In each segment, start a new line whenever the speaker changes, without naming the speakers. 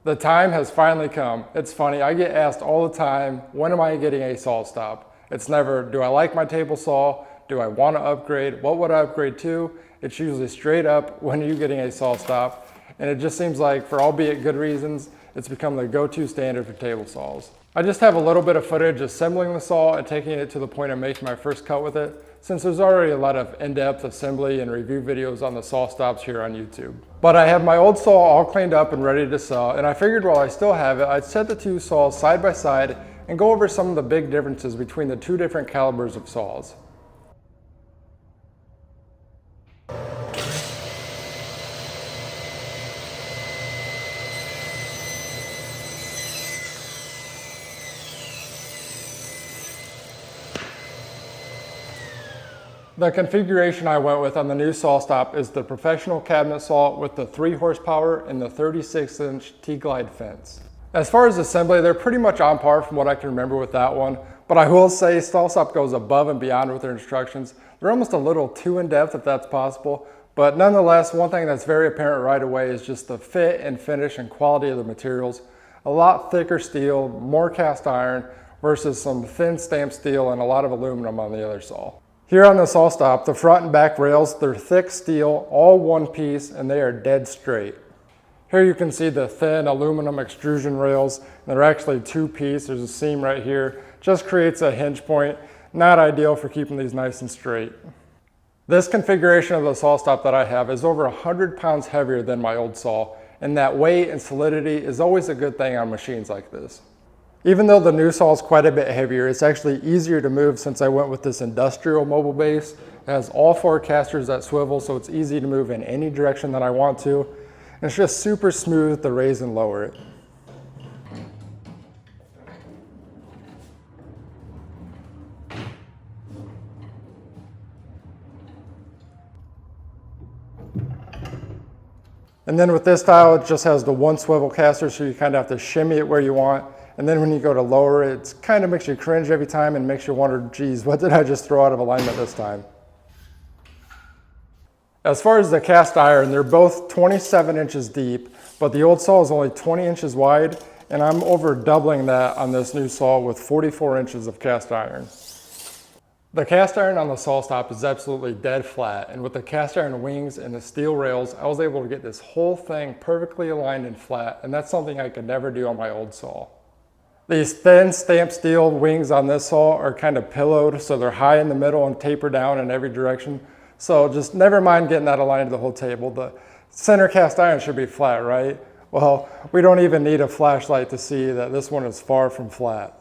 The time has finally come. It's funny, I get asked all the time, when am I getting a Sawstop? It's never, do I like my table saw? Do I want to upgrade? What would I upgrade to? It's usually straight up, when are you getting a Sawstop? And it just seems like, for albeit good reasons, it's become the go-to standard for table saws. I just have a little bit of footage assembling the saw and taking it to the point of making my first cut with it, since there's already a lot of in-depth assembly and review videos on the Sawstops here on YouTube. But I have my old saw all cleaned up and ready to sell, and I figured while I still have it, I'd set the two saws side by side and go over some of the big differences between the two different calibers of saws. The configuration I went with on the new Sawstop is the professional cabinet saw with the 3 horsepower and the 36-inch T-Glide fence. As far as assembly, they're pretty much on par from what I can remember with that one, but I will say Sawstop goes above and beyond with their instructions. They're almost a little too in-depth if that's possible, but nonetheless, one thing that's very apparent right away is just the fit and finish and quality of the materials. A lot thicker steel, more cast iron versus some thin stamped steel and a lot of aluminum on the other saw. Here on the Sawstop, the front and back rails, they're thick steel, all one piece, and they are dead straight. Here you can see the thin aluminum extrusion rails. They're actually 2-piece. There's a seam right here. Just creates a hinge point. Not ideal for keeping these nice and straight. This configuration of the Sawstop that I have is over 100 pounds heavier than my old saw, and that weight and solidity is always a good thing on machines like this. Even though the new saw is quite a bit heavier, it's actually easier to move since I went with this industrial mobile base. It has all 4 casters that swivel, so it's easy to move in any direction that I want to. And it's just super smooth to raise and lower it. And then with this style, it just has the 1 swivel caster, so you kind of have to shimmy it where you want. And then when you go to lower it, it kind of makes you cringe every time and makes you wonder, geez, what did I just throw out of alignment this time? As far as the cast iron, they're both 27 inches deep, but the old saw is only 20 inches wide, and I'm over doubling that on this new saw with 44 inches of cast iron. The cast iron on the Sawstop is absolutely dead flat, and with the cast iron wings and the steel rails, I was able to get this whole thing perfectly aligned and flat, and that's something I could never do on my old saw. These thin stamped steel wings on this saw are kind of pillowed, so they're high in the middle and taper down in every direction. So just never mind getting that aligned to the whole table. The center cast iron should be flat, right? Well, we don't even need a flashlight to see that this one is far from flat.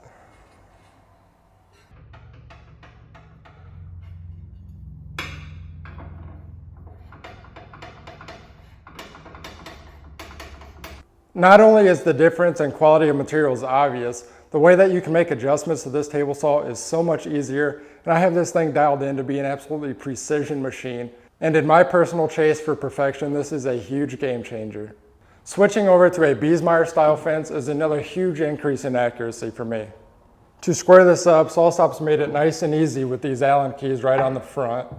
Not only is the difference in quality of materials obvious, the way that you can make adjustments to this table saw is so much easier, and I have this thing dialed in to be an absolutely precision machine. And in my personal chase for perfection, this is a huge game changer. Switching over to a Biesmeyer style fence is another huge increase in accuracy for me. To square this up, Sawstop's made it nice and easy with these Allen keys right on the front.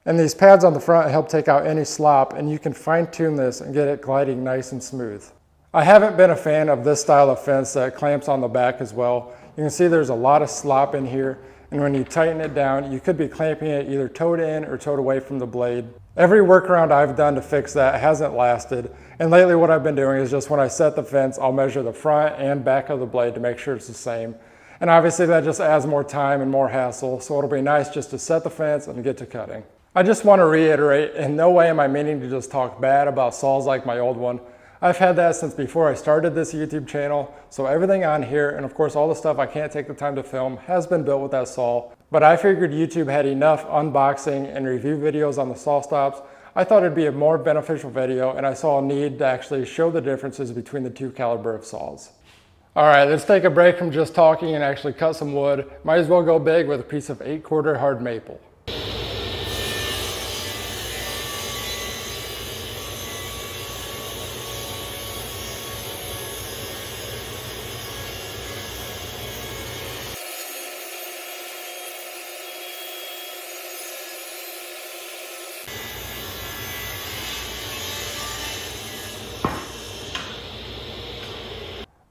And these pads on the front help take out any slop, and you can fine tune this and get it gliding nice and smooth. I haven't been a fan of this style of fence that clamps on the back as well. You can see there's a lot of slop in here, and when you tighten it down, you could be clamping it either towed in or towed away from the blade. Every workaround I've done to fix that hasn't lasted, and lately what I've been doing is just when I set the fence, I'll measure the front and back of the blade to make sure it's the same. And obviously that just adds more time and more hassle, so it'll be nice just to set the fence and get to cutting. I just want to reiterate, in no way am I meaning to just talk bad about saws like my old one. I've had that since before I started this YouTube channel, so everything on here, and of course all the stuff I can't take the time to film, has been built with that saw. But I figured YouTube had enough unboxing and review videos on the Sawstops. I thought it'd be a more beneficial video, and I saw a need to actually show the differences between the 2 caliber of saws. Alright, let's take a break from just talking and actually cut some wood. Might as well go big with a piece of 8/4 hard maple.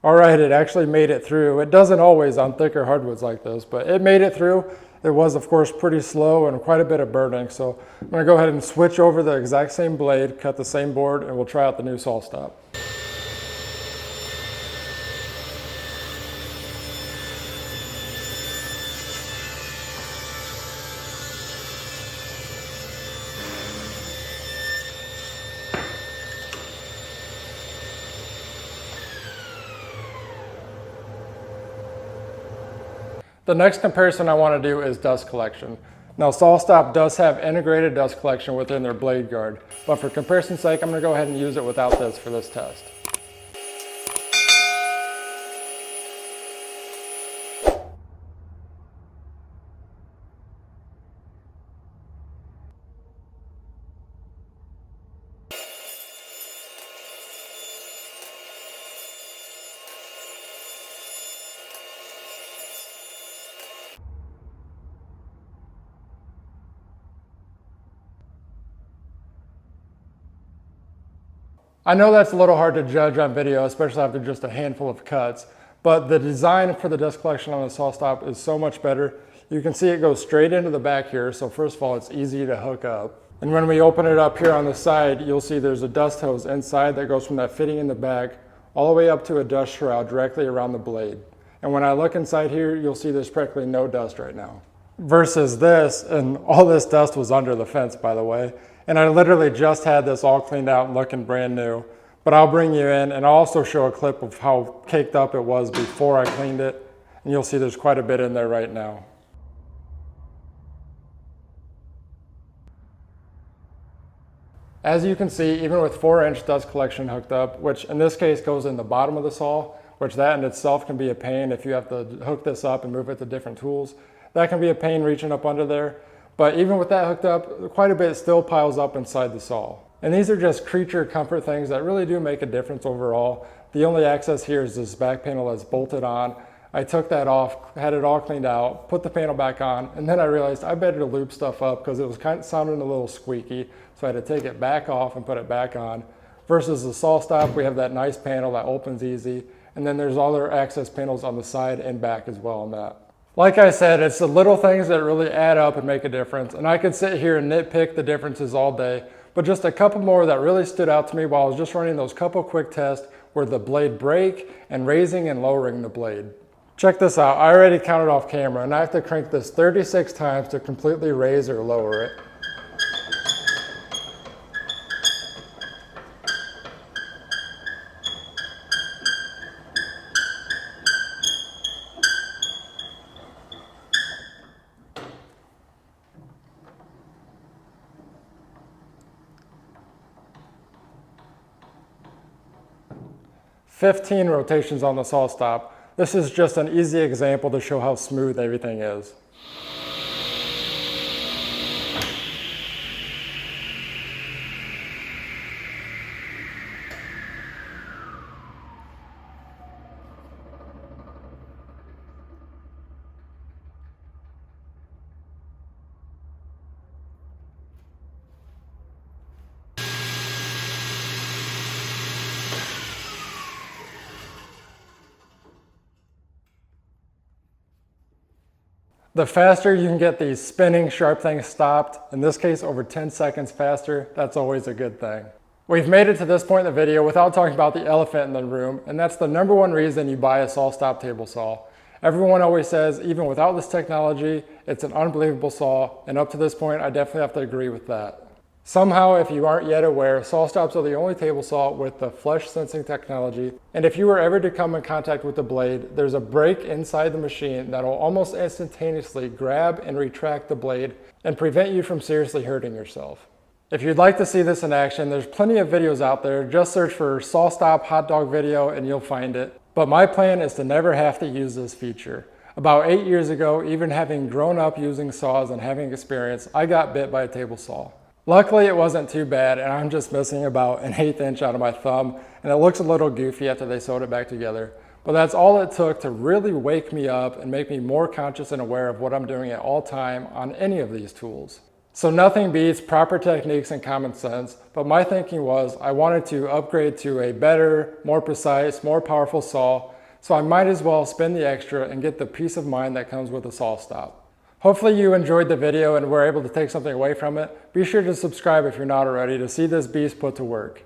All right, it actually made it through. It doesn't always on thicker hardwoods like this, but it made it through. It was, of course, pretty slow and quite a bit of burning. So I'm gonna go ahead and switch over the exact same blade, cut the same board, and we'll try out the new Sawstop. The next comparison I want to do is dust collection. Now Sawstop does have integrated dust collection within their blade guard, but for comparison's sake, I'm going to go ahead and use it without this for this test. I know that's a little hard to judge on video, especially after just a handful of cuts, but the design for the dust collection on the Sawstop is so much better. You can see it goes straight into the back here, so first of all, it's easy to hook up. And when we open it up here on the side, you'll see there's a dust hose inside that goes from that fitting in the back all the way up to a dust shroud directly around the blade. And when I look inside here, you'll see there's practically no dust right now. Versus this, and all this dust was under the fence, by the way. And I literally just had this all cleaned out and looking brand new. But I'll bring you in and I'll also show a clip of how caked up it was before I cleaned it. And you'll see there's quite a bit in there right now. As you can see, even with 4-inch dust collection hooked up, which in this case goes in the bottom of the saw, which that in itself can be a pain if you have to hook this up and move it to different tools. That can be a pain reaching up under there. But even with that hooked up, quite a bit still piles up inside the saw. And these are just creature comfort things that really do make a difference overall. The only access here is this back panel that's bolted on. I took that off, had it all cleaned out, put the panel back on, and then I realized I better loop stuff up because it was kind of sounding a little squeaky. So I had to take it back off and put it back on. Versus the Sawstop, we have that nice panel that opens easy. And then there's other access panels on the side and back as well on that. Like I said, it's the little things that really add up and make a difference. And I could sit here and nitpick the differences all day, but just a couple more that really stood out to me while I was just running those couple quick tests were the blade break and raising and lowering the blade. Check this out. I already counted off camera and I have to crank this 36 times to completely raise or lower it. "15 rotations on the Sawstop." This is just an easy example to show how smooth everything is. The faster you can get these spinning sharp things stopped, in this case over 10 seconds faster, that's always a good thing. We've made it to this point in the video without talking about the elephant in the room, and that's the number one reason you buy a Sawstop table saw. Everyone always says, even without this technology, it's an unbelievable saw, and up to this point, I definitely have to agree with that. Somehow, if you aren't yet aware, Sawstops are the only table saw with the flesh sensing technology. And if you were ever to come in contact with the blade, there's a brake inside the machine that will almost instantaneously grab and retract the blade and prevent you from seriously hurting yourself. If you'd like to see this in action, there's plenty of videos out there. Just search for Sawstop hot dog video and you'll find it. But my plan is to never have to use this feature. About 8 years ago, even having grown up using saws and having experience, I got bit by a table saw. Luckily, it wasn't too bad, and I'm just missing about an 1/8 inch out of my thumb, and it looks a little goofy after they sewed it back together. But that's all it took to really wake me up and make me more conscious and aware of what I'm doing at all time on any of these tools. So nothing beats proper techniques and common sense, but my thinking was I wanted to upgrade to a better, more precise, more powerful saw so I might as well spend the extra and get the peace of mind that comes with a Sawstop. Hopefully you enjoyed the video and were able to take something away from it. Be sure to subscribe if you're not already to see this beast put to work.